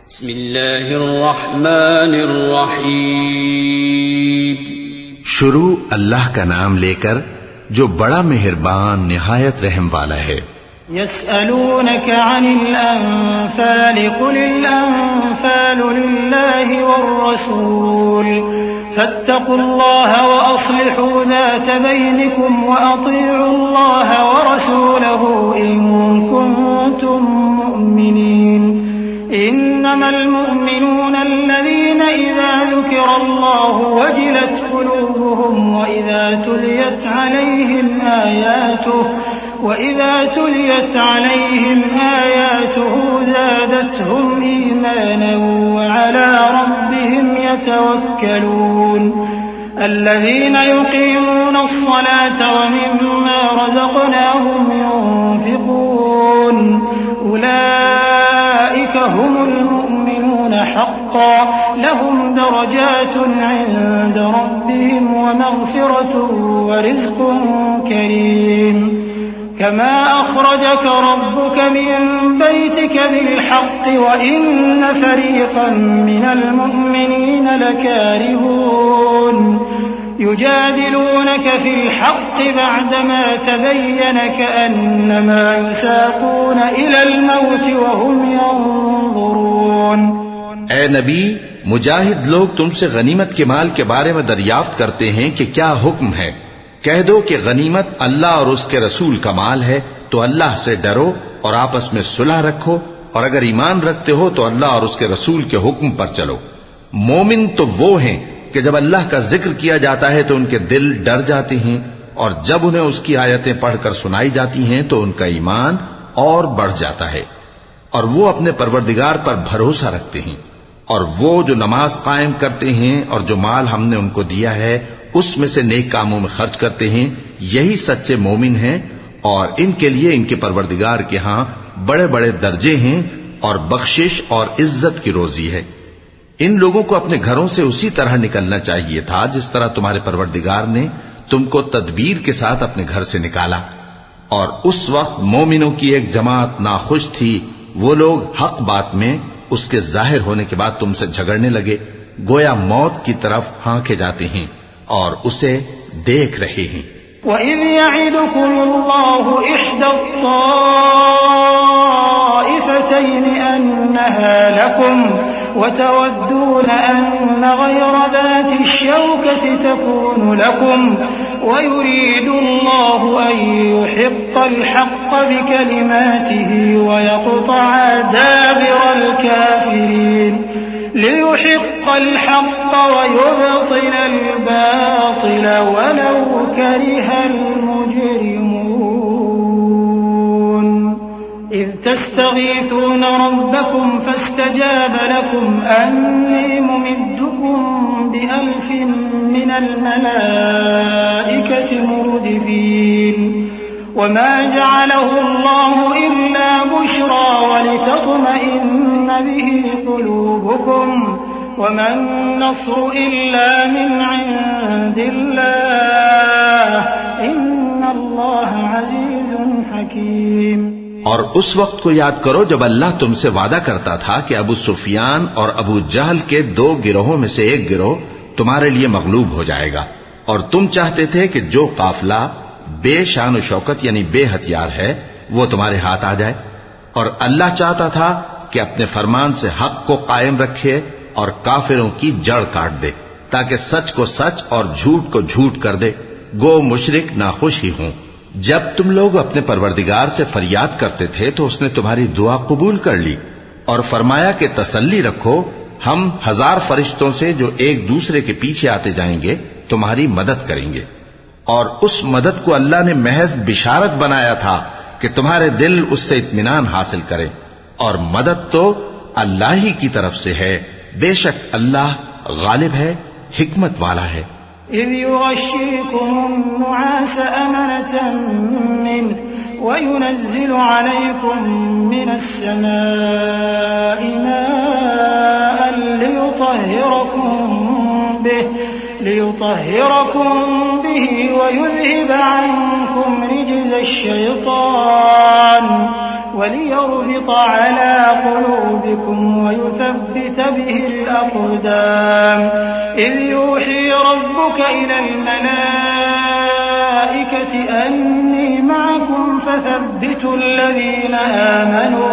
बिस्मिल्लाहिर्रहमानिर्रहीम। शुरू अल्लाह का नाम लेकर जो बड़ा मेहरबान निहायत रहम वाला है। यस्अलूनका अनिल अनफाल कुलिल अनफालु लिल्लाहि वर्रसूल फत्तकुल्लाह व अस्लिहू ज़ात बैनिकुम व अतीउल्लाह व रसूलहू इन कुंतुम मुमिनीन। इन्नमल मुमिनूना अल्लज़ीना इज़ा ज़ुकिरल्लाहु वजिलत क़ुलूबुहुम व इज़ा तुलियत अलैहिम आयातुहु ज़ादतहुम ईमाना व अला रब्बिहिम यतवक्कलून। الذين يقيمون الصلاة ومما رزقناهم ينفقون أولئك هم المؤمنون حقا لهم درجات عند ربهم ومغفرة ورزق كريم كما أخرجك ربك من بيتك بالحق وإن فريقا من المؤمنين لكارهون يجادلونك في الحق بعدما تبين كأنما يساقون إلى الموت وهم ينظرون। ए नबी, मुजाहिद लोग तुमसे गनीमत के माल के बारे में दरियाफ्त करते हैं कि क्या हुक्म है। कह दो कि गनीमत अल्लाह और उसके रसूल का माल है, तो अल्लाह से डरो और आपस में सुलह रखो, और अगर ईमान रखते हो तो अल्लाह और उसके रसूल के हुक्म पर चलो। मोमिन तो वो हैं कि जब अल्लाह का जिक्र किया जाता है तो उनके दिल डर जाते हैं, और जब उन्हें उसकी आयतें पढ़कर सुनाई जाती हैं तो उनका ईमान और बढ़ जाता है, और वो अपने परवरदिगार पर भरोसा रखते हैं, और वो जो नमाज कायम करते हैं और जो माल हमने उनको दिया है उसमें से नेक कामों में खर्च करते हैं, यही सच्चे मोमिन हैं, और इनके लिए इनके परवरदिगार के हां बड़े बड़े दर्जे हैं और बख्शिश और इज्जत की रोजी है। इन लोगों को अपने घरों से उसी तरह निकलना चाहिए था जिस तरह तुम्हारे परवरदिगार ने तुमको तदबीर के साथ अपने घर से निकाला। और उस वक्त मोमिनों की एक जमात नाखुश थी, वो लोग हक बात में उसके जाहिर होने के बाद तुमसे झगड़ने लगे, गोया मौत की तरफ हांके जाते हैं और उसे देख रहे हैं। वइज़ यइदुकुमुल्लाहु इह्दा त्ताइफ़तैनि अन्नहा लकुम वतवद्दून अन्न गयरा ज़ाति शौकति तकूनु लकुम वयुरीदुल्लाहु अन युहिक़्क़ल हक़्क़ बिकलिमातिही वयक़्तअ दाबिरल काफ़िरीन लियुहिक़्क़ الحق ويبطل الباطل ولو كره المجرمون إذ تستغيثون ربكم فاستجاب لكم أني ممدكم بألف من الملائكة مردفين وما جعله الله إلا بشرى ولتطمئن به قلوبكم وما النصر إلا من عند الله إن الله عزيز حكيم। और उस वक्त को याद करो जब अल्लाह तुमसे वादा करता था कि अबू सुफियान और अबू जहल के दो गिरोहों में से एक गिरोह तुम्हारे लिए मगलूब हो जाएगा, और तुम चाहते थे कि जो काफिला बेशान व शौकत यानी बेहथियार है वो तुम्हारे हाथ आ जाए, और अल्लाह चाहता था कि अपने फरमान से हक को कायम रखे और काफिरों की जड़ काट दे, ताकि सच को सच और झूठ को झूठ कर दे, गो मुशरिक नाखुश ही हों। जब तुम लोग अपने परवरदिगार से फरियाद करते थे तो उसने तुम्हारी दुआ कबूल कर ली और फरमाया कि तसल्ली रखो, हम 1000 फरिश्तों से जो एक दूसरे के पीछे आते जाएंगे तुम्हारी मदद करेंगे। और उस मदद को अल्लाह ने महज बिशारत बनाया था कि तुम्हारे दिल उससे इत्मीनान हासिल करें, और मदद तो अल्लाह ही की तरफ से है, बेशक अल्लाह गालिब है, हिकमत वाला है। إذ يغشيكم النعاس أمنة منه وينزل عليكم من السماء ماء ليطهركم به ويذهب عنكم رجز الشيطان वलियरबित अला क़ुलूबिकुम वयुथब्बित बिहिल अक़दाम इज़ यूही रब्बुक इलल मलाइकति अन्नी मअकुम फथब्बितुल लज़ीना आमनू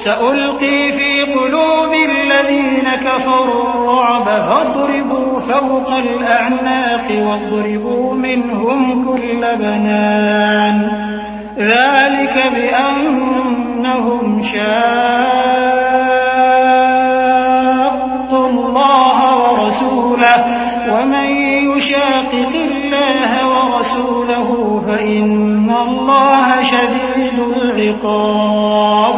सउल्क़ी फ़ी क़ुलूबिल्लज़ीन कफ़रू الرعب فاضربوا فوق الأعناق واضربوا منهم كل بنان ذلك بأنهم شاقوا الله ورسوله ومن يشاقق الله ورسوله فإن الله شديد العقاب।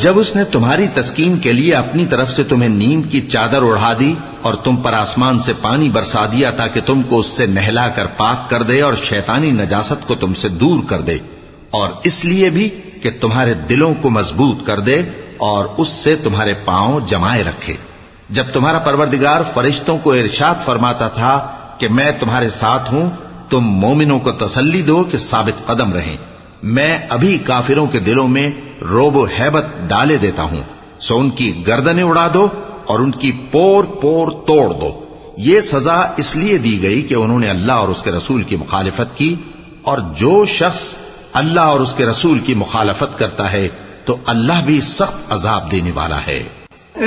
जब उसने तुम्हारी तस्कीन के लिए अपनी तरफ से तुम्हें नींद की चादर ओढ़ा दी और तुम पर आसमान से पानी बरसा दिया ताकि तुमको उससे नहलाकर पाक कर दे और शैतानी नजासत को तुमसे दूर कर दे, और इसलिए भी कि तुम्हारे दिलों को मजबूत कर दे और उससे तुम्हारे पांव जमाए रखे। जब तुम्हारा परवरदिगार फरिश्तों को इरशाद फरमाता था कि मैं तुम्हारे साथ हूं, तुम मोमिनों को तसल्ली दो कि साबित कदम रहें। मैं अभी काफिरों के दिलों में रोबो हैबत डाले देता हूं, सो उनकी गर्दनें उड़ा दो और उनकी पोर पोर तोड़ दो। ये सजा इसलिए दी गई कि उन्होंने अल्लाह और उसके रसूल की मुखालिफत की, और जो शख्स अल्लाह और उसके रसूल की मुखालफत करता है तो अल्लाह भी सख्त अजाब देने वाला है।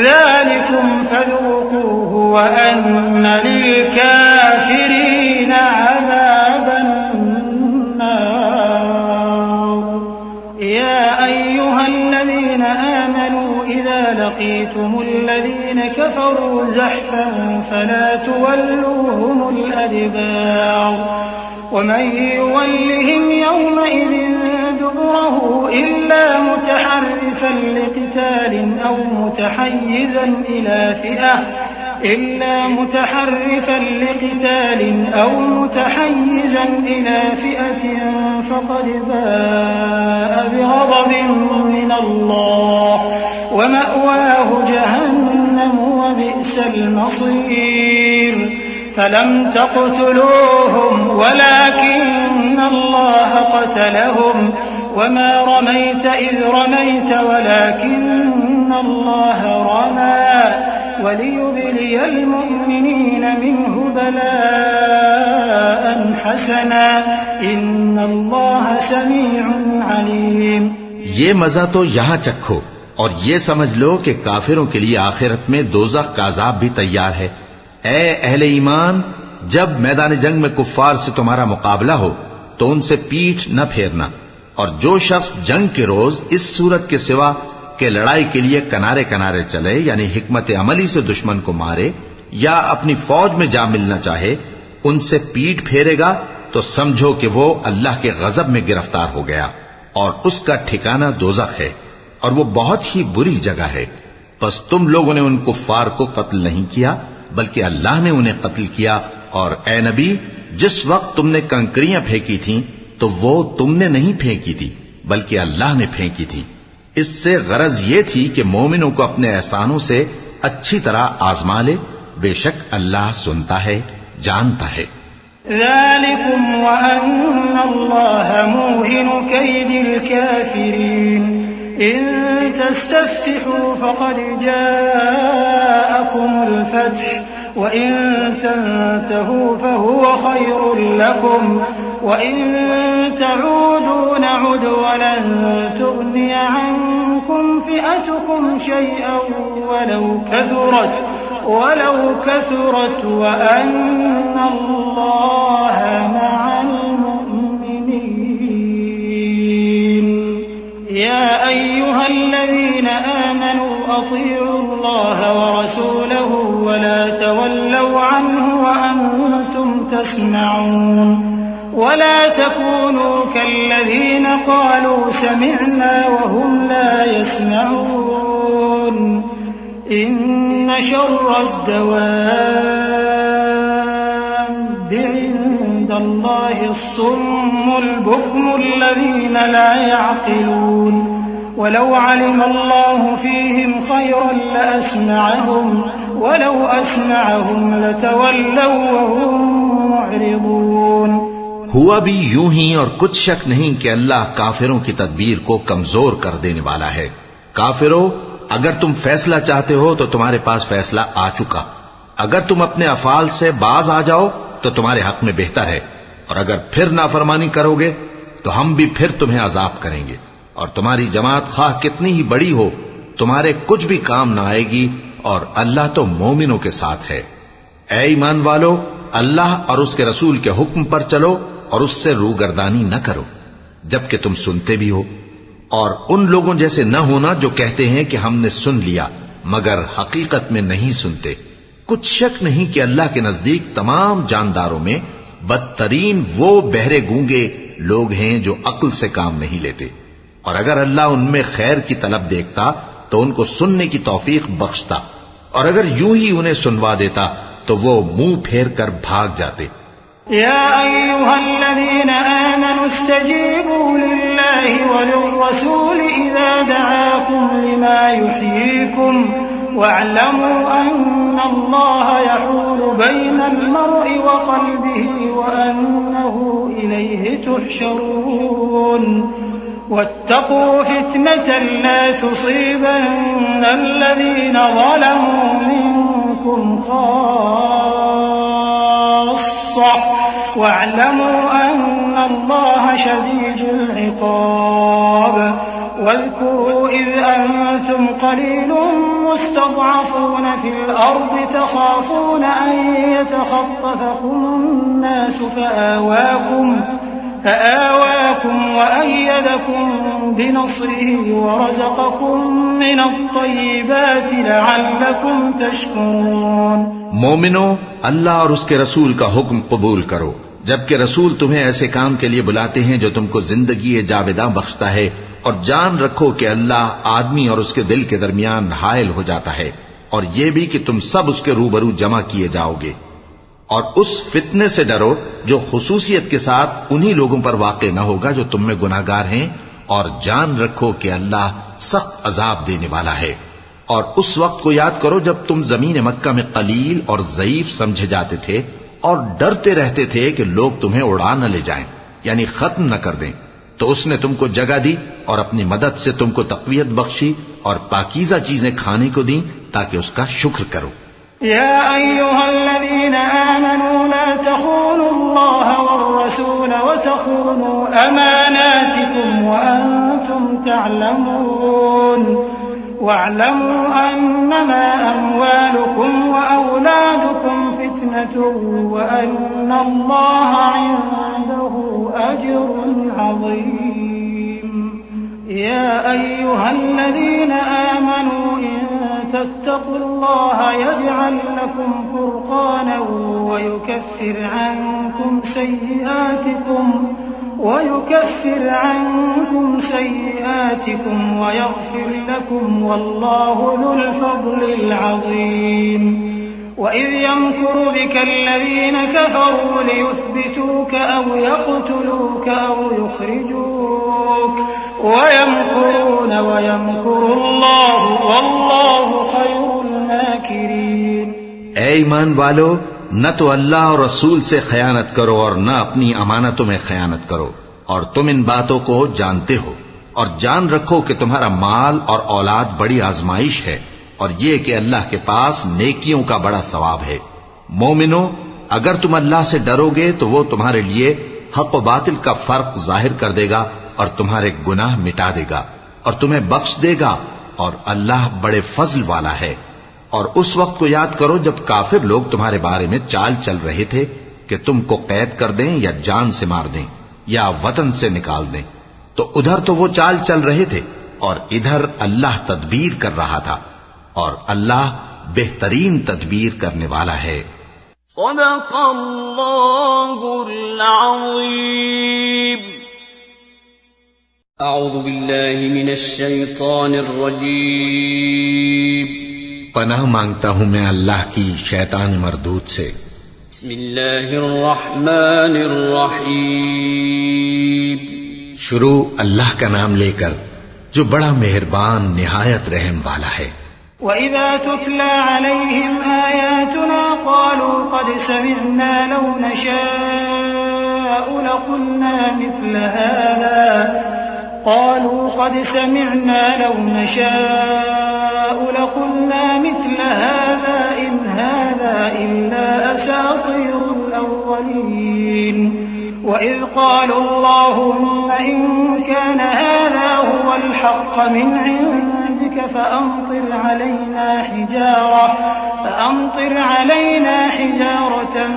ज़ालिकुम फज़ूक़ूहु व अन्न लिलकाफ़िरीन अज़ाबन अय्युहल्लज़ीना आमनू इज़ा लक़ीतुमुल्लज़ीन कफ़रू ज़हफ़न फ़ला तुवल्लूहुमुल अदबार वमन युवल्लिहिम यौमइज़िन दुबुरहु इल्ला मुतहर्रिफ़न लिक़ितालिन अव मुतहय्यिज़an إلى فئة فقد باء بغضب من الله ومأواه جهنم وبئس المصير فلم تقتلوهم ولكن الله قتلهم وما رميت إذ رميت ولكن الله رمى وليبلي المؤمنين منه بلاء حسنا إن الله سميع عليم। ये मजा तो यहां चखो और ये समझ लो कि काफिरों के लिए आखिरत में दोज़ख का अजाब भी तैयार है। ए अहले ईमान, जब मैदान जंग में कुफ्फार से तुम्हारा मुकाबला हो तो उनसे पीठ न फेरना, और जो शख्स जंग के रोज इस सूरत के सिवा के लड़ाई के लिए किनारे किनारे चले, यानी हिकमत अमली से दुश्मन को मारे या अपनी फौज में जा मिलना चाहे, उनसे पीठ फेरेगा तो समझो कि वो अल्लाह के गजब में गिरफ्तार हो गया और उसका ठिकाना दोज़ख है और वो बहुत ही बुरी जगह है। बस तुम लोगों ने उन कुफ्फार को कत्ल नहीं किया बल्कि अल्लाह ने उन्हें कत्ल किया, और ए नबी, जिस वक्त तुमने कंकरियां फेंकी थीं तो वो तुमने नहीं फेंकी थी बल्कि अल्लाह ने फेंकी थी। इससे गरज ये थी कि मोमिनों को अपने एहसानों से अच्छी तरह आजमा ले, बेशक अल्लाह सुनता है, जानता है। ज़ालिकुम व अन्नल्लाह मूहिनु कैदिल काफिरीन इन तस्तफ्तिहू फक़द जाअकुमुल फ़त्ह व इन तंतहू फहुव खैरुल लकुम व इन तऊदू नउद वलन तुग़निय अन्कुम फ़िअतुकुम शयअन वलौ कथुरत व अन्नल्लाह मअल मुमिनीन। या अय्युहल्लज़ीना आमनू अतीअू अल्लाह व रसूलहु व ला तवल्लव अन्हु व अन्तुम तस्मऊन ولا تكونوا كالذين قالوا سمعنا وهم لا يسمعون إن شر الدواب عند الله الصم البكم الذين لا يعقلون ولو علم الله فيهم خيرا لأسمعهم ولو أسمعهم لتولوا وهم معرضون। हुआ भी यूं ही, और कुछ शक नहीं कि अल्लाह काफिरों की तदबीर को कमजोर कर देने वाला है। काफिरों, अगर तुम फैसला चाहते हो तो तुम्हारे पास फैसला आ चुका। अगर तुम अपने अफाल से बाज आ जाओ तो तुम्हारे हक में बेहतर है, और अगर फिर नाफरमानी करोगे तो हम भी फिर तुम्हें अजाब करेंगे, और तुम्हारी जमात खाह कितनी ही बड़ी हो तुम्हारे कुछ भी काम ना आएगी, और अल्लाह तो मोमिनों के साथ है। ऐ ईमान वालो, अल्लाह और उसके रसूल के हुक्म पर चलो और उससे रूगर्दानी न करो जबकि तुम सुनते भी हो, और उन लोगों जैसे न होना जो कहते हैं कि हमने सुन लिया मगर हकीकत में नहीं सुनते। कुछ शक नहीं कि अल्लाह के नजदीक तमाम जानदारों में बदतरीन वो बहरे गूंगे लोग हैं जो अक्ल से काम नहीं लेते, और अगर अल्लाह उनमें खैर की तलब देखता तो उनको सुनने की तौफीक बख्शता, और अगर यूं ही उन्हें सुनवा देता तो वो मुंह फेर कर भाग जाते। या अय्युहल्लज़ीन आमनू इस्तजीबू लिल्लाहि वलिर्रसूल इज़ा दआकुम लिमा युहयीकुम वअलमू अन्नल्लाह यहूलु बैनल मर्इ व क़ल्बिही व अन्नहु इलैहि तुहशरून वत्तक़ू फितनतन ला तुसीबन्न अल्लज़ीना ज़लमू मिनकुम ख़ास्सह वअलमू अन्नल्लाह शदीदुल इक़ाब वाज़कुरू इज़ अंतुम क़लीलुन मुस्तज़अफ़ून फ़िल अर्ज़ि तख़ाफ़ून अन यतख़त्तफ़कुमुन नास فآواكم وأيدكم بنصره ورزقكم من الطيبات لعلكم تشكرون। मोमिनो, अल्लाह और उसके रसूल का हुक्म कबूल करो जबकि रसूल तुम्हें ऐसे काम के लिए बुलाते हैं जो तुमको जिंदगी जावेदा बख्शता है, और जान रखो कि अल्लाह आदमी और उसके दिल के दरमियान हायल हो जाता है, और यह भी कि तुम सब उसके रूबरू जमा किए जाओगे। और उस फितने से डरो जो खुसूसियत के साथ उन्हीं लोगों पर वाक़े न होगा जो तुम में गुनाहगार हैं, और जान रखो कि अल्लाह सख्त अजाब देने वाला है। और उस वक्त को याद करो जब तुम जमीन मक्का में कलील और ज़ईफ समझे जाते थे और डरते रहते थे कि लोग तुम्हें उड़ा न ले जाएं, यानी खत्म न कर दें, तो उसने तुमको जगह दी और अपनी मदद से तुमको तक़वियत बख्शी और पाकीज़ा चीजें खाने को दी ताकि उसका शुक्र करो। या अय्युहल्लज़ीना आमनू ला तख़ूनुल्लाह वर्रसूल व तख़ूनू अमानातिकुम व अंतुम तअलमून वअलमू अन्नमा अम्वालुकुम व औलादुकुम फितनतुन व अन्नल्लाहा इंदहु अज्रुन अज़ीम। या अय्युहल्लज़ीना आमनू तत्तक़ुल्लाह यजअल लकुम फुरक़ाना वयुकफ्फिर अन्कुम सय्यिआतिकुम वयग़फिर लकुम वल्लाहु ज़ुल फ़ज़्लिल अज़ीम। वइज़ यमकुरु बिका अल्लज़ीना कफ़रू लियुथ्बितूका औ यक़्तुलूका औ युख़्रिजूक वयमकुरून वयमकुरुल्लाहु वल्लाहु खैरुल माकिरीन। ऐ ईमान वालो, न तो अल्लाह और रसूल से खयानत करो और न अपनी अमानतों में खयानत करो, और तुम इन बातों को जानते हो। और जान रखो कि तुम्हारा माल और औलाद बड़ी आजमाइश है, और ये कि अल्लाह के पास नेकियों का बड़ा सवाब है। मोमिनो, अगर तुम अल्लाह से डरोगे तो वो तुम्हारे लिए हक व बातिल का फर्क जाहिर कर देगा और तुम्हारे गुनाह मिटा देगा और तुम्हें बख्श देगा, और अल्लाह बड़े फजल वाला है। और उस वक्त को याद करो जब काफिर लोग तुम्हारे बारे में चाल चल रहे थे कि तुमको कैद कर दें या जान से मार दें या वतन से निकाल दें, तो उधर तो वो चाल चल रहे थे और इधर अल्लाह तदबीर कर रहा था, और अल्लाह बेहतरीन तदबीर करने वाला है। सदक़ल्लाहुल अज़ीम। अऊज़ु बिल्लाहि मिनश शैतानिर रजीम। पनाह मांगता हूं मैं अल्लाह की शैतान मरदूद से। बिस्मिल्लाहिर रहमानिर रहीम। शुरू अल्लाह का नाम लेकर जो बड़ा मेहरबान निहायत रहम वाला है। वइज़ा तुतला अलैहिम आयातुना क़ालू क़द समिअना लौ नशाअ نشاء لقلنا مثل هذا قالوا قد سمعنا لو نشاء لقلنا مثل هذا إن هذا إلا أساطير الأولين وإذ قالوا اللهم إن كان هذا هو الحق من عندك فأمطر علينا حجارة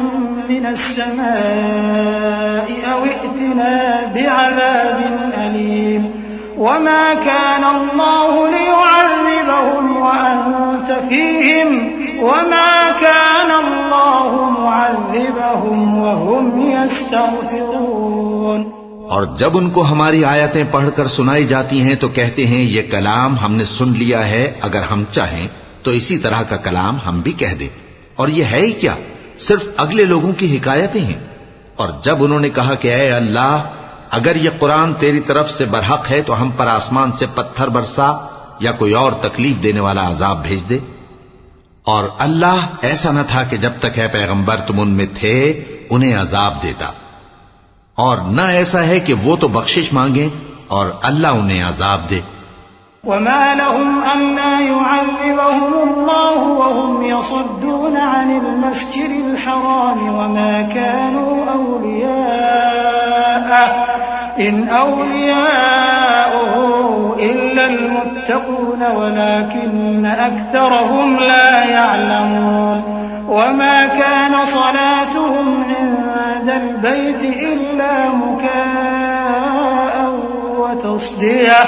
من السماء أو ائتنا بعذاب أليم وما كان الله ليعذبهم وأنت فيهم وما كان الله معذبهم وهم يستغفرون। और जब उनको हमारी आयतें पढ़कर सुनाई जाती हैं तो कहते हैं ये कलाम हमने सुन लिया है, अगर हम चाहें तो इसी तरह का कलाम हम भी कह दें, और ये है ही क्या, सिर्फ अगले लोगों की हिकायतें हैं। और जब उन्होंने कहा कि ऐ अल्लाह, अगर ये कुरान तेरी तरफ से बरहक है तो हम पर आसमान से पत्थर बरसा या कोई और तकलीफ देने वाला अजाब भेज दे। और अल्लाह ऐसा न था कि जब तक है पैगंबर तुम उनमें थे उन्हें अजाब देता, और न ऐसा है कि वो तो बख्शिश मांगे और अल्लाह उन्हें अजाब दे। वमा लहुम अल्ला युअज़्ज़िबहुमुल्लाहु वहुम यसुद्दून अनिल मस्जिदिल हराम वमा कानू औलियाअह इन औलियाउहु इल्लल मुत्तक़ून वलाकिन्न अक्सरहुम ला यअलमून वमा कान सलातुहुम इंदल बैति इल्ला मुकाअ वतस्दिया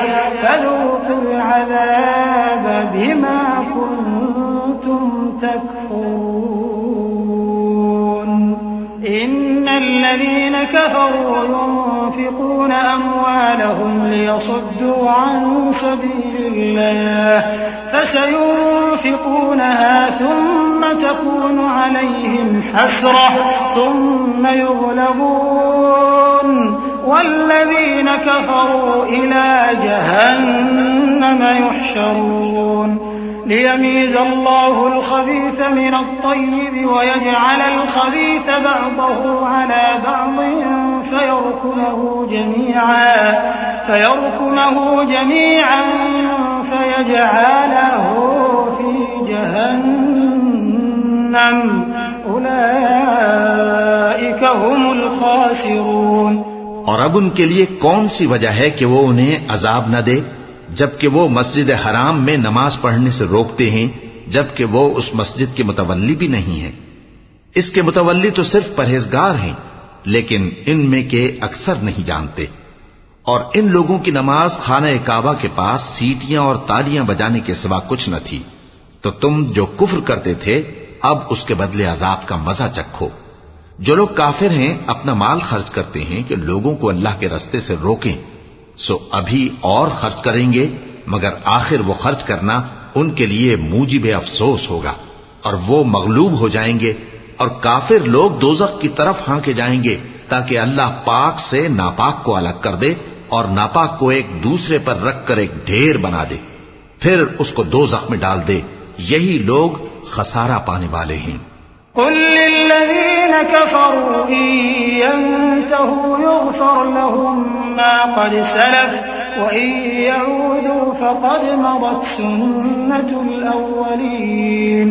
फज़ूक़ुल अज़ाब बिमा कुन्तुम तकफुरून। इन्नल लज़ीना कफ़रू युनफ़िक़ून अम्वालहुम लियसुद्दू अन सबीलिल्लाह फसयुनफ़िक़ूनहा थुम्म तकूनु अलैहिम हसरह थुम्म युग़लबून वल्लज़ीना कफ़रू इला जहन्नम युहशरून। लियमीज़ अल्लाहु अल-ख़बीथ मिन अत-तय्यिब वयजअल अल-ख़बीथ बअदहु अला बअदिन फयरकुमहु जमीअन फयजअलहु फी जहन्नम उलाइका हुमुल ख़ासिरून। और अब उनके लिए कौन सी वजह है कि वो उन्हें अजाब न दे, जबकि वो मस्जिद हराम में नमाज पढ़ने से रोकते हैं, जबकि वो उस मस्जिद के मुतवल्ली भी नहीं है। इसके मुतवल्ली तो सिर्फ परहेजगार हैं, लेकिन इनमें के अक्सर नहीं जानते। और इन लोगों की नमाज खाना काबा के पास सीटियां और तालियां बजाने के सिवा कुछ न थी। तो तुम जो कुफ्र करते थे अब उसके बदले अजाब का मजा चखो। जो लोग काफिर हैं अपना माल खर्च करते हैं कि लोगों को अल्लाह के रास्ते से रोकें, सो अभी और खर्च करेंगे, मगर आखिर वो खर्च करना उनके लिए मूजिब अफसोस होगा और वो मगलूब हो जाएंगे। और काफिर लोग दोजख की तरफ हांके जाएंगे ताकि अल्लाह पाक से नापाक को अलग कर दे और नापाक को एक दूसरे पर रखकर एक ढेर बना दे, फिर उसको दोजख में डाल दे। यही लोग खसारा पाने वाले हैं। कुल लिल्लज़ीना कफ़रू इन यंतहू युग़फ़र लहुम मा क़द सलफ़ व इन यऊदू फ़क़द मदत सुन्नतुल अव्वलीन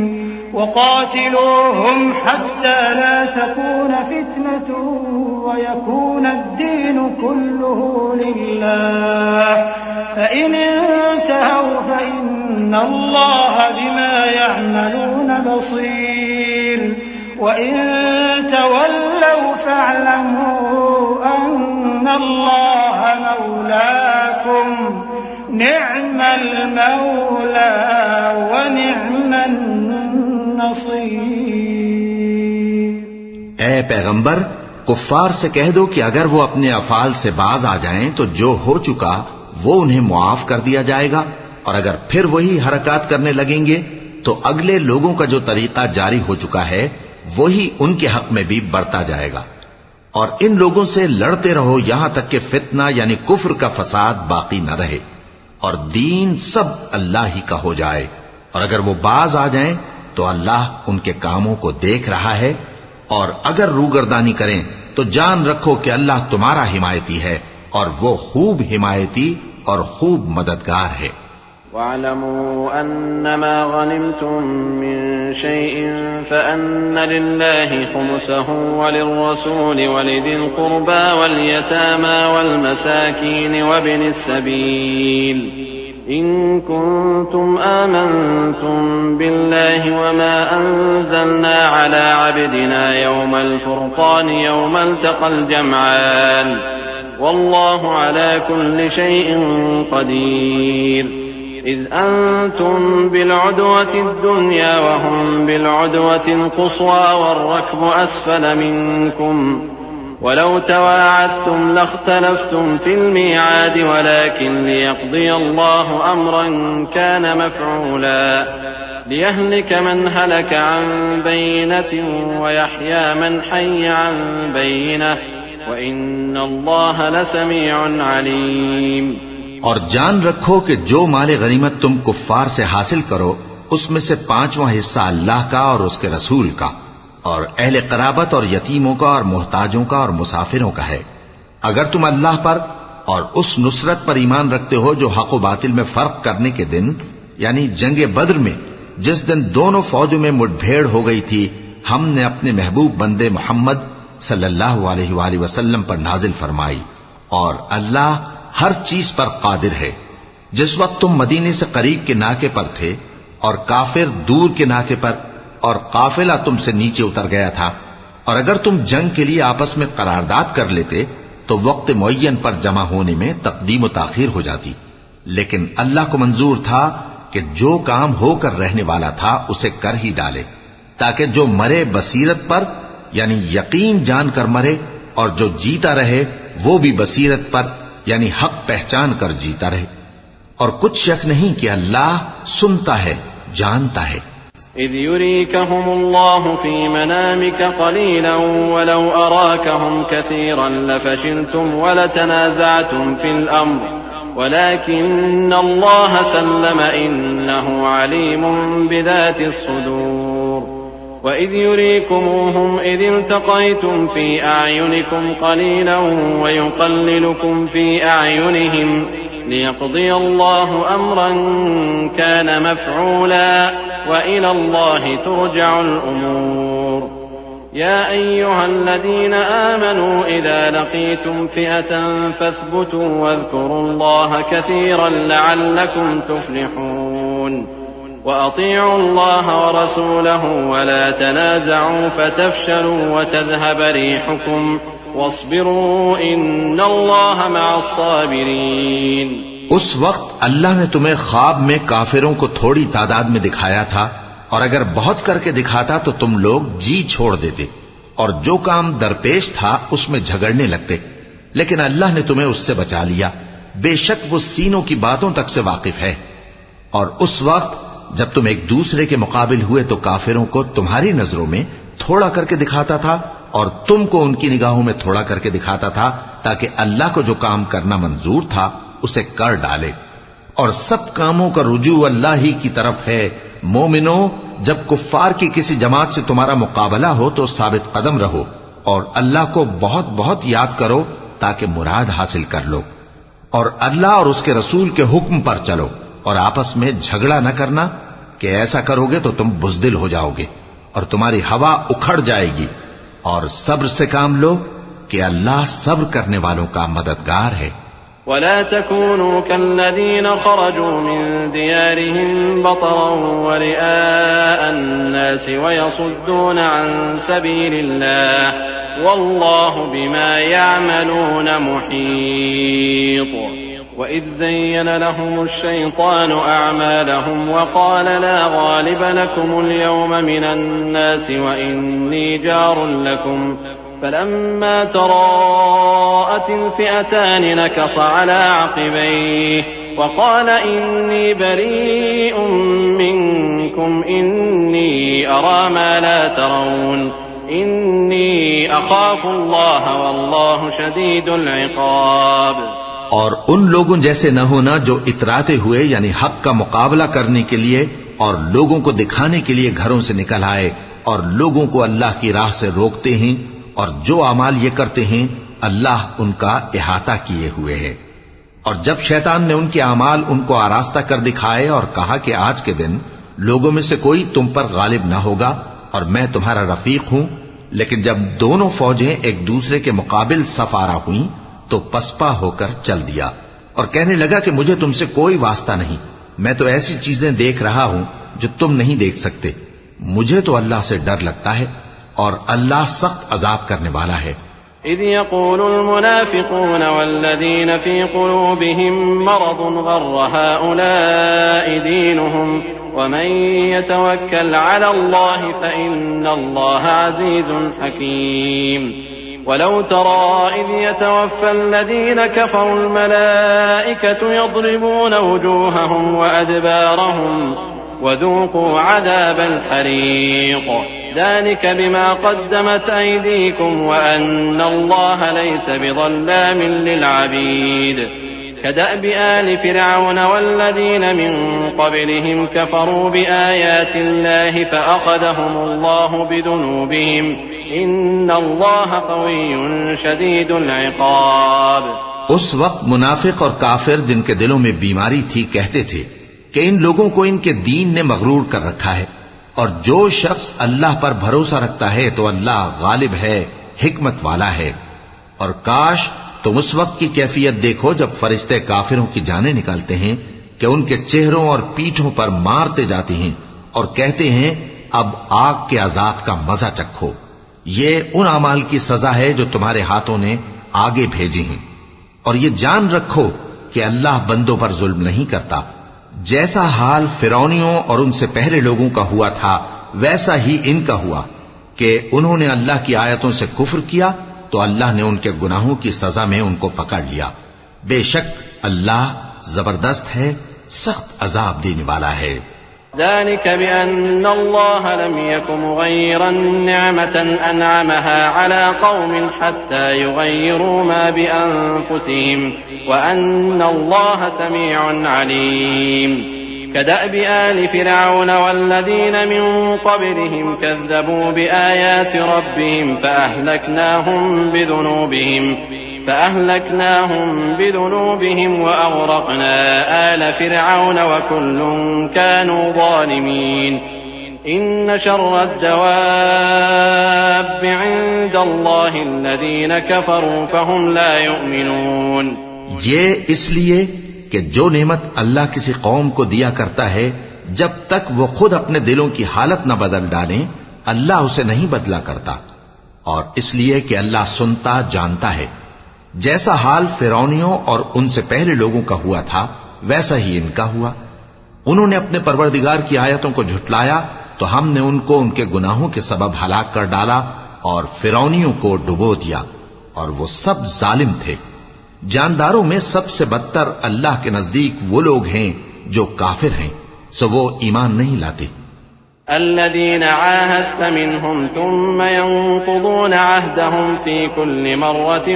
वक़ातिलूहुम हत्ता ला तकून फ़ितनतुन व यकून अद्दीनु कुल्लुहु लिल्लाह फ़इन इंतहव फ़इन्नल्लाह बिमा यअमलून बसीर वइन तवल्लव फ़अलमू अन्नल्लाह मौलाकुम निअमल मौला व निअमन नसीर। ऐ पैगंबर, कुफ्फार से कह दो कि अगर वो अपने अफाल से बाज आ जाएं तो जो हो चुका वो उन्हें मुआफ कर दिया जाएगा, और अगर फिर वही हरकत करने लगेंगे तो अगले लोगों का जो तरीका जारी हो चुका है वही उनके हक में भी बढ़ता जाएगा। और इन लोगों से लड़ते रहो यहां तक कि फितना यानी कुफ्र का फसाद बाकी न रहे और दीन सब अल्लाह ही का हो जाए। और अगर वो बाज आ जाएं तो अल्लाह उनके कामों को देख रहा है, और अगर रूगर्दानी करें तो जान रखो कि अल्लाह तुम्हारा हिमायती है और वो खूब हिमायती और खूब मददगार है। वअलमू अन्नमा गनिमतुम मिन शैइन फअन्न लिल्लाहि खुमुसहु वलिर्रसूलि वलिदिल कुर्बा वलयतामा वलमसाकीन वब्निस सबील इन कुंतुम आमनतुम बिल्लाहि वमा अंज़लना अला अब्दिना यौमल फुरक़ान यौमल तक़ल जमआन वल्लाहु अला कुल्लि शैइन क़दीर इज़ अंतुम बिलउदवति दुन्या वहुम बिलउदवति क़ुस्वा वर्रक्बु अस्फल मिनकुम वलौ तवाअदतुम लख्तलफ्तुम फिल मिआद वलाकिन लियक़्दिय अल्लाहु अम्रन कान मफ़ऊला लियहलिक मन हलक अन बय्यिनतिन वयहया मन हय्य अन बय्यिनह वइन्नल्लाह लसमीउन अलीम। और जान रखो कि जो माले गनीमत तुम कुफ्फार से हासिल करो उसमें से 5वां हिस्सा अल्लाह का और उसके रसूल का और अहले क़राबत और यतीमों का और मोहताजों का और मुसाफिरों का है। अगर तुम अल्लाह पर और उस नुसरत पर ईमान रखते हो जो हक व बातिल में फर्क करने के दिन यानी जंगे बद्र में जिस दिन दोनों फौजों में मुठभेड़ हो गई थी, हमने अपने महबूब बंदे मोहम्मद सल्लल्लाहु अलैहि वसल्लम पर नाजिल फरमाई और अल्लाह हर चीज पर कादिर है। जिस वक्त तुम मदीने से करीब के नाके पर थे और काफिर दूर के नाके पर और काफिला तुमसे नीचे उतर गया था, और अगर तुम जंग के लिए आपस में करारदाद कर लेते तो वक्त मुअय्यन पर जमा होने में तकदीम व ताखीर हो जाती, लेकिन अल्लाह को मंजूर था कि जो काम होकर रहने वाला था उसे कर ही डाले, ताकि जो मरे बसीरत पर यानी यकीन जानकर मरे और जो जीता रहे वो भी बसीरत पर यानी हक पहचान कर जीता रहे। और कुछ शक नहीं कि अल्लाह सुनता है, जानता है। इज़ युरीकहुमुल्लाहु फी मनामिका क़लीलन वलौ अराकहुम कसीरन लफशिलतुम वलतनाज़अतुम फिल अम्र वलाकिन्नल्लाह सल्लम इन्नहु अलीमुन बिज़ातिस सुदूर वइज़ युरीकुमूहुम इज़ इल्तक़यतुम फी अअयुनिकुम क़लीलन वयुक़ल्लिलुकुम फी अअयुनिहिम लियक़्दिय अल्लाहु अम्रन कान मफ़ऊला वइला अल्लाहि तुरजअुल उमूर या अय्युहल्लज़ीन आमनू इज़ा लक़ीतुम फ़िअतन फ़ाथ्बुतू वज़्कुरुल्लाह कसीरन लअल्लकुम तुफ़्लिहून वअतीअू अल्लाह वरसूलहु वला तनाज़अू फतफ़शलू वतज़हब रिहुकुम वस्बिरू इन्नल्लाह मअस्साबिरीन। उस वक्त अल्लाह ने तुम्हें ख्वाब में काफिरों को थोड़ी तादाद में दिखाया था, और अगर बहुत करके दिखाता तो तुम लोग जी छोड़ देते और जो काम दरपेश था उसमें झगड़ने लगते, लेकिन अल्लाह ने तुम्हें उससे बचा लिया। बेशक वो सीनों की बातों तक से वाकिफ है। और उस वक्त जब तुम एक दूसरे के मुकाबिल हुए तो काफिरों को तुम्हारी नजरों में थोड़ा करके दिखाता था और तुमको उनकी निगाहों में थोड़ा करके दिखाता था, ताकि अल्लाह को जो काम करना मंजूर था उसे कर डाले। और सब कामों का रुजू अल्लाह ही की तरफ है। मोमिनो, जब कुफ्फार की किसी जमात से तुम्हारा मुकाबला हो तो साबित कदम रहो और अल्लाह को बहुत बहुत याद करो ताकि मुराद हासिल कर लो, और अल्लाह और उसके रसूल के हुक्म पर चलो और आपस में झगड़ा न करना कि ऐसा करोगे तो तुम बुज़दिल हो जाओगे और तुम्हारी हवा उखड़ जाएगी। और सब्र से काम लो कि अल्लाह सब्र करने वालों का मददगार है। वला तकूनू कल्लज़ीना खरजू मिन दियारिहिम बतरन व रिआअन नास व यसुद्दून अन सबीलिल्लाह वल्लाहु बिमा यअमलून मुहीत। वइज़ ज़य्यन लहुमुश शैतानु अअमालहुम व क़ाल ला गालिब लकुमुल यौम मिनन नास व इन्नी जारुन लकुम फलम्मा तराअतिल फ़िअतान नकस अला अक़बैहि व क़ाल इन्नी बरीउम मिनकुम इन्नी अरा मा ला तरौन इन्नी अख़ाफ़ुल्लाह वल्लाहु शदीदुल इक़ाब। और उन लोगों जैसे न होना जो इतराते हुए यानी हक का मुकाबला करने के लिए और लोगों को दिखाने के लिए घरों से निकल आए और लोगों को अल्लाह की राह से रोकते हैं और जो अमाल ये करते हैं अल्लाह उनका इहाता किए हुए है। और जब शैतान ने उनके अमाल उनको आरास्ता कर दिखाए और कहा कि आज के दिन लोगों में से कोई तुम पर गालिब न होगा और मैं तुम्हारा रफीक हूं, लेकिन जब दोनों फौजें एक दूसरे के मुकाबिल सफारा हुई तो पसपा होकर चल दिया और कहने लगा कि मुझे तुमसे कोई वास्ता नहीं, मैं तो ऐसी चीजें देख रहा हूं जो तुम नहीं देख सकते। मुझे तो अल्लाह से डर लगता है और अल्लाह सख्त अजाब करने वाला है। इज़ यक़ूलुल मुनाफ़िक़ून वल्लज़ीन फ़ी क़ुलूबिहिम मरदुन ग़र्र हाउलाइ दीनुहुम वमन यतवक्कल अलल्लाहि फ़इन्नल्लाहा अज़ीज़ुन हकीम। वलौ तरा इज़ यतवफ़्फ़ल कफ़रुल मलाइकतु यضرबून वजूहहुम वअदबारहुम वज़ूक़ू अज़ाबल हरीक़ ज़ालिक बिमा क़द्दमत अयदीकुम वअन्नल्लाहा लैस बिज़ल्लामिन लिलअबीद। कदअबि आलि फ़िरऔन वल्लज़ीन मिन क़ब्लिहिम कफ़रू बिआयातिल्लाहि फ़अख़ज़हुमुल्लाहु बिज़ुनूबिहिम इन्नल्लाहा क़विय्युन शदीदुल इक़ाब। उस वक्त मुनाफिक और काफिर जिनके दिलों में बीमारी थी कहते थे कि इन लोगों को इनके दीन ने मगरूर कर रखा है, और जो शख्स अल्लाह पर भरोसा रखता है तो अल्लाह गालिब है, हिकमत वाला है। और काश तुम उस वक्त की कैफियत देखो जब फरिश्ते काफिरों की जानें निकालते हैं कि उनके चेहरों और पीठों पर मारते जाते हैं और कहते हैं अब आग के अजाब का मजा चखो। ये उन अमाल की सजा है जो तुम्हारे हाथों ने आगे भेजी हैं। और ये जान रखो कि अल्लाह बंदों पर जुल्म नहीं करता। जैसा हाल फिरौनियों और उनसे पहले लोगों का हुआ था वैसा ही इनका हुआ कि उन्होंने अल्लाह की आयतों से कुफ्र किया तो अल्लाह ने उनके गुनाहों की सजा में उनको पकड़ लिया। बेशक अल्लाह जबरदस्त है, सख्त अजाब देने वाला है। ذلك بأن الله لم يكن مغيرا نعمة أنعمها على قوم حتى يغيروا ما بأنفسهم وأن الله سميع عليم. كدأب آل فرعون والذين من قبلهم كذبوا بآيات ربهم فأهلكناهم بذنوبهم وأغرقنا آل فرعون وكل كانوا ظالمين. إن شر الدواب عند الله الذين كفروا فهم لا يؤمنون. ये इसलिए कि जो नेमत अल्लाह किसी कौम को दिया करता है जब तक वो खुद अपने दिलों की हालत न बदल डालें अल्लाह उसे नहीं बदला करता, और इसलिए कि अल्लाह सुनता जानता है। जैसा हाल फिरौनियों और उनसे पहले लोगों का हुआ था वैसा ही इनका हुआ। उन्होंने अपने परवरदिगार की आयतों को झुटलाया तो हमने उनको उनके गुनाहों के सबब हलाक कर डाला और फिरौनियों को डुबो दिया, और वो सब जालिम थे। जानदारों में सबसे बदतर अल्लाह के नजदीक वो लोग हैं जो काफिर हैं, सो वो ईमान नहीं लाते। الذين عاهدت منهم ثم ينقضون عهدهم في كل مرة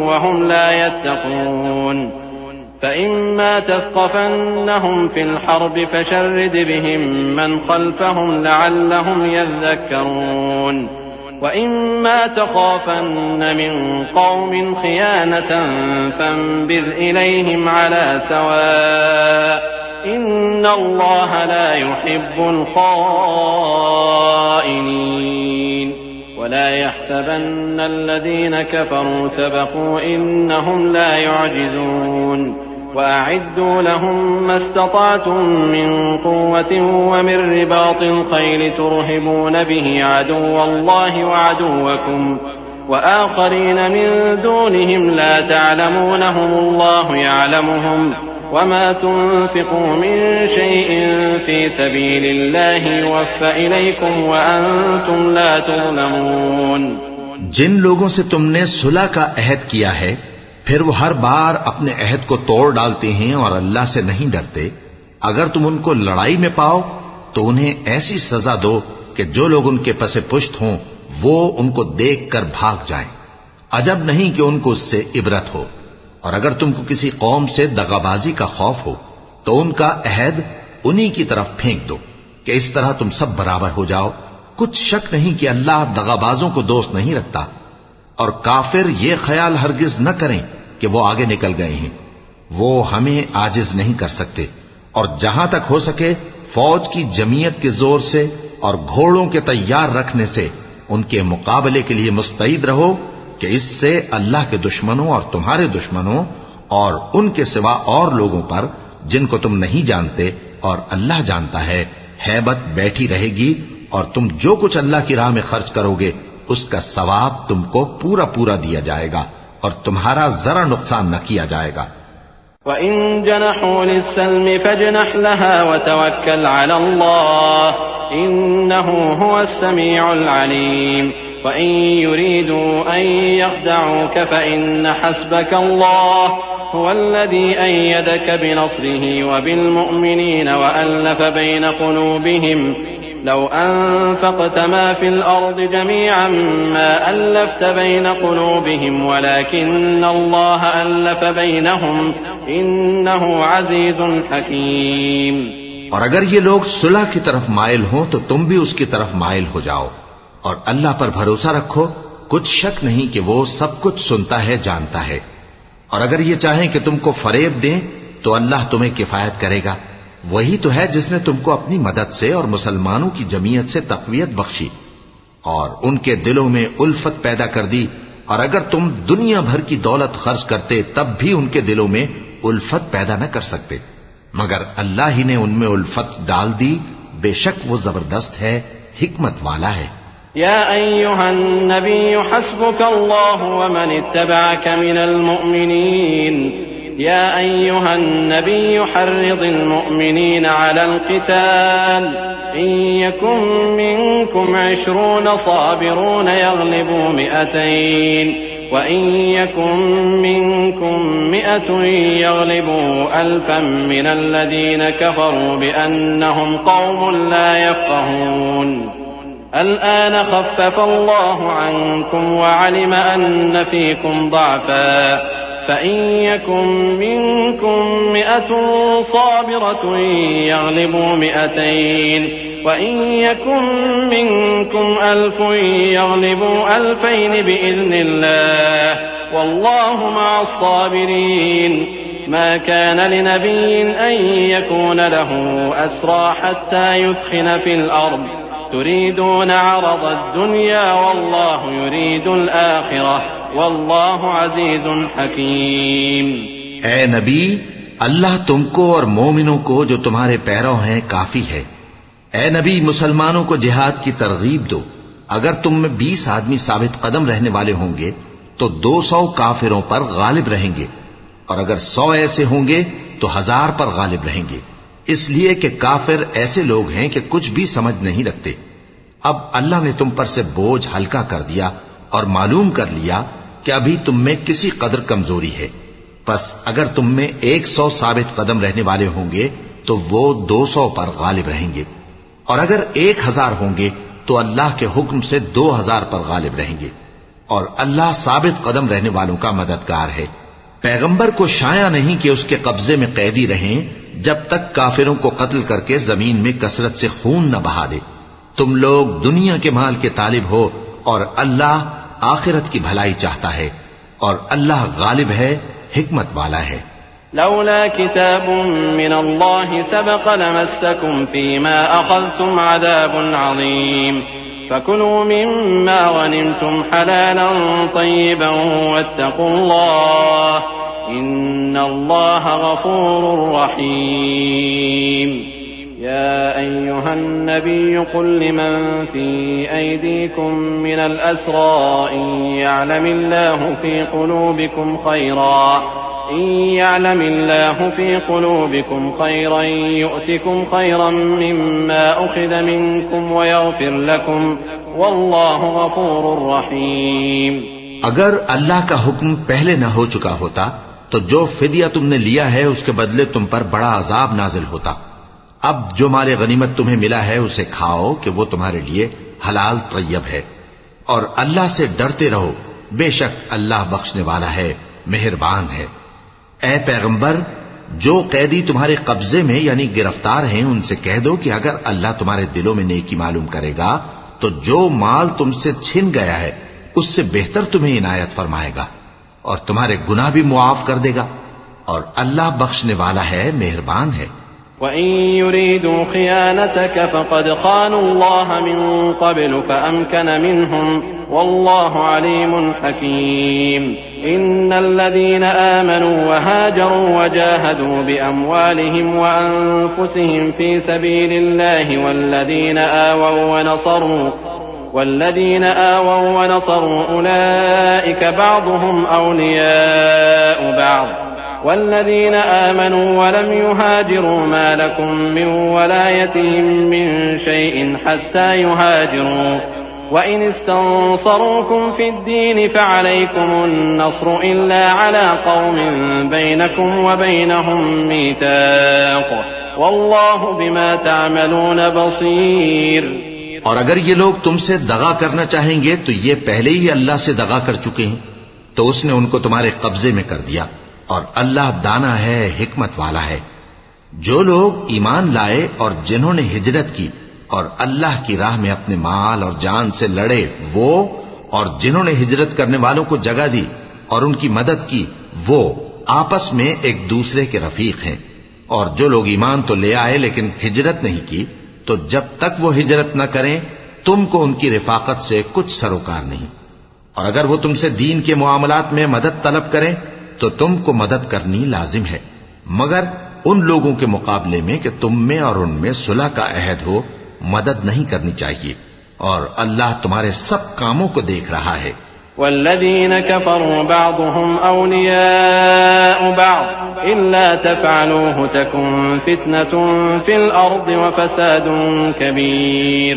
وهم لا يتقون. فإما تثقفنهم في الحرب فشرد بهم من خلفهم لعلهم يذكرون. وإما تخافن من قوم خيانة فانبذ إليهم على سواء إن الله لا يحب الخائنين. ولا يحسبن الذين كفروا سبقوا إنهم لا يعجزون. وأعدوا لهم ما استطعتم من قوة ومن رباط الخيل ترهبون به عدو الله وعدوكم وآخرين من دونهم لا تعلمونهم الله يعلمهم وما تنفقوا من شيء في سبيل الله يوفى إليكم وأنتم لا تظلمون. जिन लोगों से तुमने सुलह का अहद किया है फिर वो हर बार अपने अहद को तोड़ डालते हैं और अल्लाह से नहीं डरते, अगर तुम उनको लड़ाई में पाओ तो उन्हें ऐसी सजा दो कि जो लोग उनके पसे पुष्ट हों वो उनको देखकर भाग जाएं। अजब नहीं कि उनको उससे इबरत हो। और अगर तुमको किसी कौम से दगाबाजी का खौफ हो तो उनका अहद उन्हीं की तरफ फेंक दो कि इस तरह तुम सब बराबर हो जाओ। कुछ शक नहीं कि अल्लाह दगाबाजों को दोस्त नहीं रखता। और काफिर ये ख्याल हरगिज न करें कि वो आगे निकल गए हैं, वो हमें आजिज नहीं कर सकते। और जहां तक हो सके फौज की जमीयत के जोर से और घोड़ों के तैयार रखने से उनके मुकाबले के लिए मुस्तैद रहो कि इससे अल्लाह के दुश्मनों और तुम्हारे दुश्मनों और उनके सिवा और लोगों पर जिनको तुम नहीं जानते और अल्लाह जानता है, हैबत बैठी रहेगी और तुम जो कुछ अल्लाह की राह में खर्च करोगे उसका सवाब तुमको पूरा पूरा दिया जाएगा और तुम्हारा जरा नुकसान न किया जाएगा। वइन जनहू लिस्सल्मि फजनह लहा वतवक्कल अला अल्लाह इन्नहू हुवस समीउल अलीम वइन युरीदू अन यख्दऊक फइन्न हस्बक अल्लाह हुवल्लज़ी अय्यदक बिनस्रिही वबिलमुअ्मिनीन वअल्लफ़ बैन क़ुलूबिहिम लौ अनफ़क़त मा फ़िल अर्ज़ि जमीअन मा अल्लफ़्त बैन क़ुलूबिहिम वलाकिन्न अल्लाह अल्लफ़ बैनहुम इन्नहु अज़ीज़ुन हकीम। और अगर ये लोग सुलह की तरफ माइल हों तो तुम भी उसकी तरफ माइल हो जाओ और अल्लाह पर भरोसा रखो, कुछ शक नहीं कि वो सब कुछ सुनता है, जानता है। और अगर ये चाहें कि तुमको फरेब दें तो अल्लाह तुम्हें किफायत करेगा। वही तो है जिसने तुमको अपनी मदद से और मुसलमानों की जमीयत से तक़वियत बख्शी और उनके दिलों में उल्फत पैदा कर दी। और अगर तुम दुनिया भर की दौलत खर्च करते तब भी उनके दिलों में उल्फत पैदा न कर सकते, मगर अल्लाह ही ने उनमें उल्फत डाल दी। बेशक वो जबरदस्त है, हिकमत वाला है। या अय्युहन नबिय्यु हस्बुकल्लाहु व मन इत्तबअक मिनल मुअ्मिनीन या अय्युहन नबिय्यु हर्रिदिल मुअ्मिनीन अलल क़िताल इन यकुम मिनकुम 20 साबिरून यग़लिबू 100 व इन यकुम मिनकुम 100 यग़लिबू 1000 मिनल्लज़ीन कफ़रू बिअन्नहुम क़ौमुन ला यफ़क़हून। الآن خفف الله عنكم وعلم أن فيكم ضعفا فإن يكن منكم 100 صابرة يغلبوا 200 وإن يكن منكم 1000 يغلبوا 2000 بإذن الله والله مع الصابرين ما كان لنبي أن يكون له أسرى حتى يثخن في الأرض تريدون عرض الدنيا والله يريد الآخرة والله عزيز حكيम। ए नबी, अल्लाह तुमको और मोमिनों को जो तुम्हारे पैरों हैं काफी है। ए नबी, मुसलमानों को जिहाद की तरगीब दो। अगर तुम में 20 आदमी साबित कदम रहने वाले होंगे तो 200 काफिरों पर गालिब रहेंगे, और अगर 100 ऐसे होंगे तो 1000 पर गालिब रहेंगे, इसलिए कि काफिर ऐसे लोग हैं कि कुछ भी समझ नहीं रखते। अब अल्लाह ने तुम पर से बोझ हल्का कर दिया और मालूम कर लिया कि अभी तुम में किसी कदर कमजोरी है। बस अगर तुम में 100 साबित कदम रहने वाले होंगे तो वो 200 पर गालिब रहेंगे, और अगर 1000 होंगे तो अल्लाह के हुक्म से 2000 पर गालिब रहेंगे, और अल्लाह साबित कदम रहने वालों का मददगार है। पैगंबर को शाया नहीं कि उसके कब्जे में कैदी रहें जब तक काफिरों को कत्ल करके जमीन में कसरत से खून न बहा दे। तुम लोग दुनिया के माल के तालिब हो और अल्लाह आखिरत की भलाई चाहता है, और अल्लाह गालिब है, हिकमत वाला है। लौला किताबुम मिनल्लाहि सबक़ लमस्सकुम फीमा अख़ज़्तुम अज़ाबुन अज़ीम फकुलू मिम्मा गनिमतुम हलालन तय्यिबन वत्तक़ुल्लाह इन्नल्लाह गफ़ूरुर रहीम। या अय्युहन नबिय्यु कुल लिमन फी अयदीकुम मिनल अस्रा इन यअलमिल्लाहु फी क़ुलूबिकुम खैरन यु'तिकुम खैरन मिम्मा उख़िज़ मिनकुम वयग़फ़िर लकुम वल्लाहु गफ़ूरुर रहीम। अगर अल्लाह का हुक्म पहले न हो चुका होता तो जो फिदिया तुमने लिया है उसके बदले तुम पर बड़ा अजाब नाजिल होता। अब जो माले गनीमत तुम्हें मिला है उसे खाओ कि वो तुम्हारे लिए हलाल तय्यब है, और अल्लाह से डरते रहो, बेशक अल्लाह बख्शने वाला है, मेहरबान है। ए पैगंबर, जो कैदी तुम्हारे कब्जे में यानी गिरफ्तार हैं उनसे कह दो कि अगर अल्लाह तुम्हारे दिलों में नेकी मालूम करेगा तो जो माल तुमसे छिन गया है उससे बेहतर तुम्हें इनायत फरमाएगा और तुम्हारे गुनाह भी मुआफ कर देगा, और अल्लाह बख्शने वाला है, मेहरबान है। وَإِن يُرِيدُوا خِيَانَتَكَ فَقَدْ خَانُوا اللَّهَ مِن قَبْلُ فَأَمْكَنَ مِنْهُمْ وَاللَّهُ عَلِيمٌ حَكِيمٌ إِنَّ الَّذِينَ آمَنُوا وَهَاجَرُوا وَجَاهَدُوا بِأَمْوَالِهِمْ وَأَنفُسِهِمْ فِي سَبِيلِ اللَّهِ وَالَّذِينَ آوَوا وَنَصَرُوا أُولَئِكَ بَعْضُهُمْ أَوْلِيَاءُ بَعْضٍ والذين آمنوا ولم يهاجروا ما لكم من ولايتهم من شيء حتى يهاجروا وإن استنصروكم في الدين فعليكم النصر إلا على قوم بينكم وبينهم ميثاق والله بما تعملون بصير। और अगर ये लोग तुमसे दगा करना चाहेंगे तो ये पहले ही अल्लाह से दगा कर चुके हैं, तो उसने उनको तुम्हारे कब्जे में कर दिया, और अल्लाह दाना है, हिकमत वाला है। जो लोग ईमान लाए और जिन्होंने हिजरत की और अल्लाह की राह में अपने माल और जान से लड़े, वो और जिन्होंने हिजरत करने वालों को जगह दी और उनकी मदद की, वो आपस में एक दूसरे के रफीक हैं। और जो लोग ईमान तो ले आए लेकिन हिजरत नहीं की, तो जब तक वो हिजरत न करें तुमको उनकी रिफाकत से कुछ सरोकार नहीं। और अगर वो तुमसे दीन के मुआमलात में मदद तलब करें तो तुमको मदद करनी लाजिम है, मगर उन लोगों के मुकाबले में कि तुम में और उनमें सुलह का अहद हो, मदद नहीं करनी चाहिए। और अल्लाह तुम्हारे सब कामों को देख रहा है। वल्लज़ीन कफ़रू बअदुहुम औलियाउ बअद इल्ला तफ़अलूहु तकुन फ़ित्नतुन फ़िल अर्दि व फ़सादुन कबीर।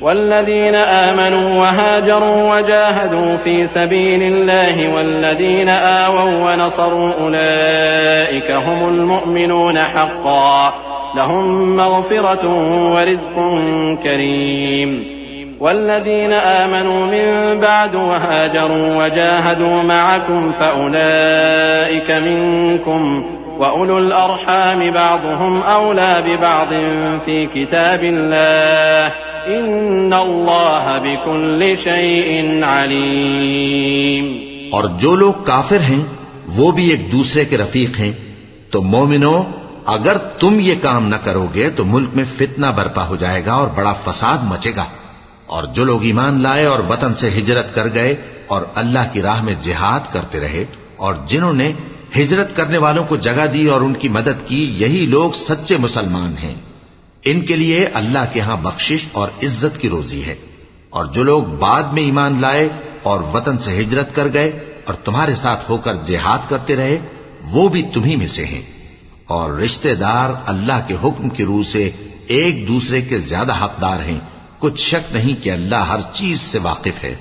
والذين آمنوا وهاجروا وجاهدوا في سبيل الله والذين آووا ونصروا أولئك هم المؤمنون حقا لهم مغفرة ورزق كريم. والذين آمنوا من بعد وهاجروا وجاهدوا معكم فأولئك منكم وأولو الأرحام بعضهم أولى ببعض في كتاب الله إن الله بكل شيء عليم। और जो लोग काफिर हैं वो भी एक दूसरे के रफीक हैं। तो मोमिनो, अगर तुम ये काम न करोगे तो मुल्क में फितना बर्पा हो जाएगा और बड़ा फसाद मचेगा। और जो लोग ईमान लाए और वतन से हिजरत कर गए और अल्लाह की राह में जिहाद करते रहे और जिन्होंने हिजरत करने वालों को जगह दी और उनकी मदद की, यही लोग सच्चे मुसलमान हैं। इनके लिए अल्लाह के यहां बख्शिश और इज्जत की रोजी है। और जो लोग बाद में ईमान लाए और वतन से हिजरत कर गए और तुम्हारे साथ होकर जिहाद करते रहे, वो भी तुम्ही में से हैं। और रिश्तेदार अल्लाह के हुक्म की रूह से एक दूसरे के ज्यादा हकदार हैं। कुछ शक नहीं कि अल्लाह हर चीज से वाकिफ है।